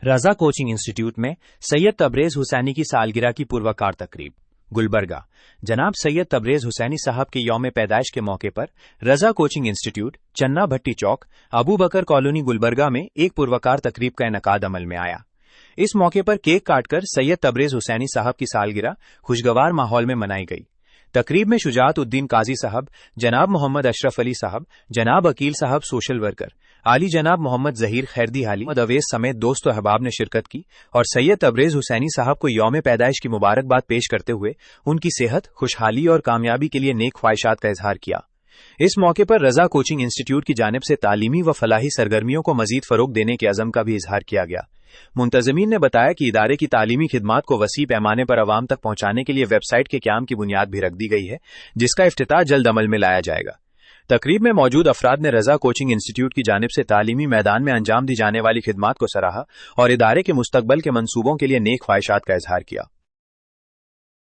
रजा coaching institute में सैयद तबरेज हुसैनी की सालगिरह की पुरवकार तकरीब गुलबर्गा। जनाब सैयद तबरेज हुसैनी साहब के यौम पैदाइश के मौके पर रजा कोचिंग इंस्टीट्यूट, चन्ना भट्टी चौक, अबू बकर कॉलोनी, गुलबर्गा में एक पुरवकार तकरीब का इनेकाद अमल में आया। इस मौके पर केक काटकर सैयद तबरेज हुसैनी साहब की सालगिरह खुशगवार माहौल में मनाई गई। तकरीब में शुजात उद्दीन काजी साहब, जनाब मोहम्मद अशरफ अली साहब, जनाब अकील साहब सोशल वर्कर, आली जनाब मोहम्मद जहीर खैरदी हाली, अवेस समेत दोस्त अहबाब ने शिरकत की और सैयद तबरेज हुसैनी साहब को यौम पैदाइश की मुबारकबाद पेश करते हुए उनकी सेहत, खुशहाली और कामयाबी के लिए नेक ख्वाहिशात का इजहार किया। इस मौके पर रजा कोचिंग इंस्टीट्यूट की जानिब से तालीमी व फलाही सरगर्मियों को मजीद फरोग देने के अज़म का भी इजहार किया गया। मुंतज़मीन ने बताया कि इदारे की तालीमी खिदमात को वसी पैमाने पर अवाम तक पहुंचाने के लिए वेबसाइट के क़याम की बुनियाद भी रख दी गई है, जिसका इफ्तिताह जल्द अमल में लाया जाएगा। तकरीब में मौजूद अफराद ने रजा कोचिंग इंस्टीट्यूट की जानिब से तालीमी मैदान में अंजाम दी जाने वाली खिदमात को सराहा और इदारे के मुस्तकबल के मंसूबों के लिए नेक ख्वाहिशात का इजहार किया।